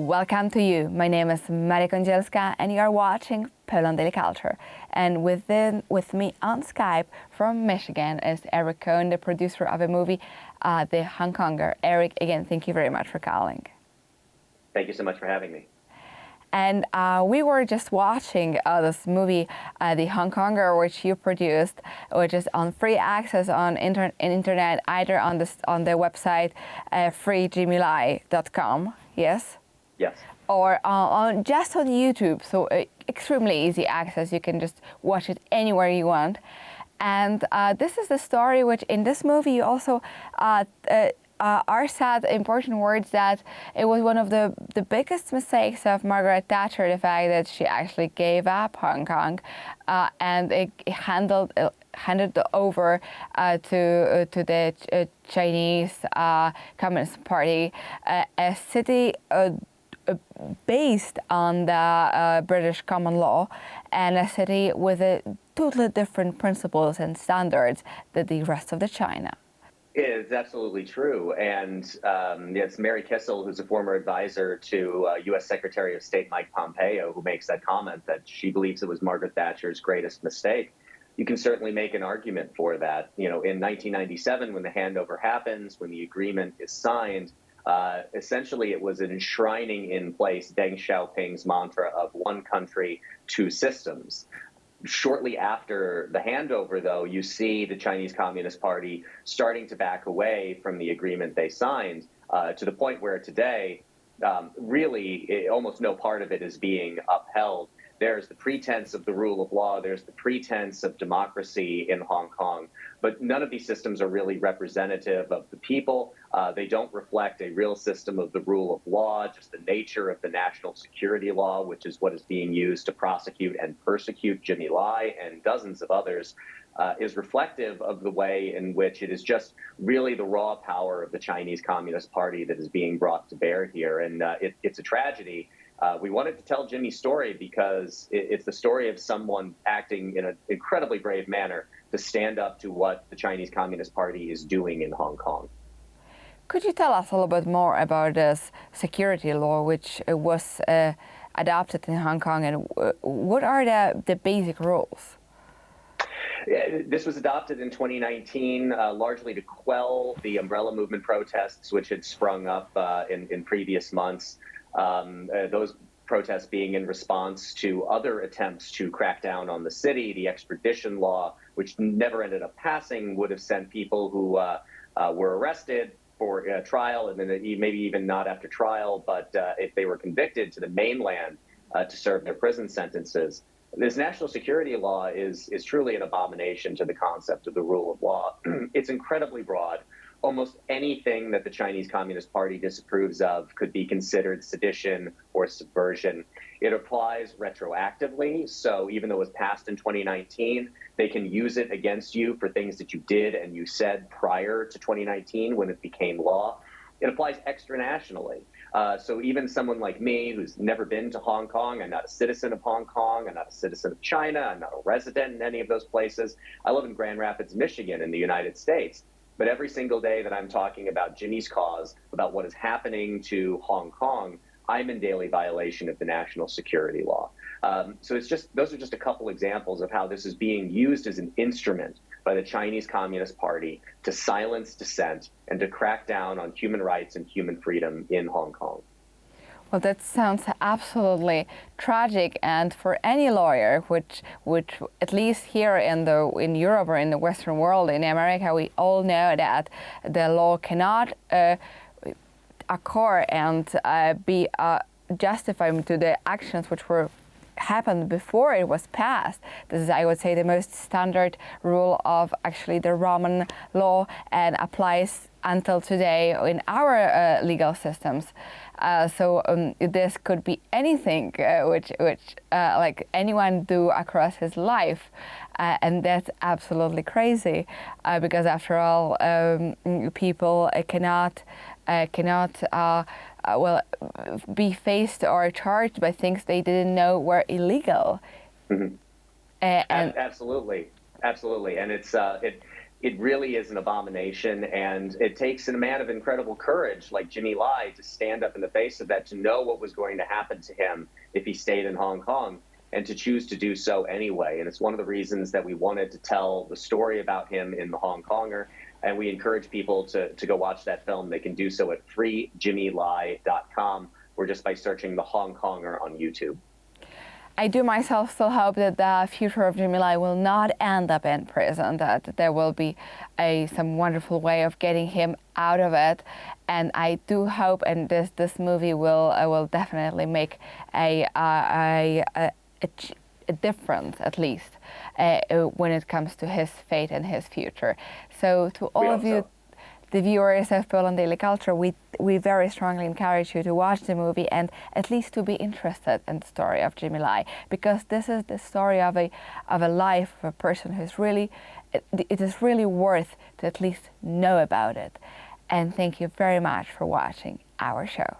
Welcome to you. My name is Maria Kondzielska and you are watching Poland Daily Culture. And with me on Skype from Michigan is Eric Cohn, the producer of a movie, The Hong Konger. Eric, again, thank you very much for calling. Thank you so much for having me. And we were just watching this movie, The Hong Konger, which you produced, which is on free access on internet, either on the website freejimielai.com. Yes. Yes. Or just on YouTube, so extremely easy access. You can just watch it anywhere you want. And this is the story which in this movie you also are said important words that it was one of the biggest mistakes of Margaret Thatcher, the fact that she actually gave up Hong Kong and it handed over to the Chinese Communist Party, a city based on the British common law, and a city with totally different principles and standards than the rest of the China. It is absolutely true. And it's Mary Kissel, who's a former advisor to U.S. Secretary of State Mike Pompeo, who makes that comment that she believes it was Margaret Thatcher's greatest mistake. You can certainly make an argument for that. You know, in 1997, when the handover happens, when the agreement is signed, essentially it was an enshrining in place Deng Xiaoping's mantra of one country, two systems. Shortly after the handover, though, you see the Chinese Communist Party starting to back away from the agreement they signed to the point where today, really, almost no part of it is being upheld. There's the pretense of the rule of law. There's the pretense of democracy in Hong Kong. But none of these systems are really representative of the people. They don't reflect a real system of the rule of law, just the nature of the national security law, which is what is being used to prosecute and persecute Jimmy Lai and dozens of others, is reflective of the way in which it is just really the raw power of the Chinese Communist Party that is being brought to bear here. And it's a tragedy. We wanted to tell Jimmy's story because it's the story of someone acting in an incredibly brave manner to stand up to what the Chinese Communist Party is doing in Hong Kong. Could you tell us a little bit more about this security law which was adopted in Hong Kong, and what are the basic rules? This was adopted in 2019, largely to quell the umbrella movement protests which had sprung up in previous months. Those protests being in response to other attempts to crack down on the city. The extradition law, which never ended up passing, would have sent people who were arrested for trial, and then maybe even not after trial, but if they were convicted, to the mainland to serve their prison sentences. This national security law is truly an abomination to the concept of the rule of law. It's incredibly broad. Almost anything that the Chinese Communist Party disapproves of could be considered sedition or subversion. It applies retroactively, so even though it was passed in 2019, they can use it against you for things that you did and you said prior to 2019 when it became law. It applies extranationally. So even someone like me who's never been to Hong Kong, I'm not a citizen of Hong Kong, I'm not a citizen of China, I'm not a resident in any of those places. I live in Grand Rapids, Michigan in the United States. But every single day that I'm talking about Jimmy's cause, about what is happening to Hong Kong, I'm in daily violation of the national security law. So those are just a couple examples of how this is being used as an instrument by the Chinese Communist Party to silence dissent and to crack down on human rights and human freedom in Hong Kong. Well, that sounds absolutely tragic, and for any lawyer, which at least here in Europe or in the Western world, in America, we all know that the law cannot occur and be justified to the actions which happened before it was passed. This is, I would say, the most standard rule of actually the Roman law and applies until today in our legal systems. So this could be anything which like anyone do across his life, and that's absolutely crazy because after all, people cannot be faced or charged by things they didn't know were illegal. Mm-hmm. Absolutely, and it's it really is an abomination, and it takes a man of incredible courage like Jimmy Lai to stand up in the face of that, to know what was going to happen to him if he stayed in Hong Kong, and to choose to do so anyway. And it's one of the reasons that we wanted to tell the story about him in The Hong Konger, and we encourage people to go watch that film. They can do so at freejimmylai.com, or just by searching The Hong Konger on YouTube. I do myself still hope that the future of Jimmy Lai will not end up in prison, that there will be some wonderful way of getting him out of it. And I do hope, and this movie will definitely make a difference, at least, when it comes to his fate and his future. So to all of you, the viewers of Poland Daily Culture, we very strongly encourage you to watch the movie and at least to be interested in the story of Jimmy Lai, because this is the story of a life of a person who's really, it is really worth to at least know about it. And thank you very much for watching our show.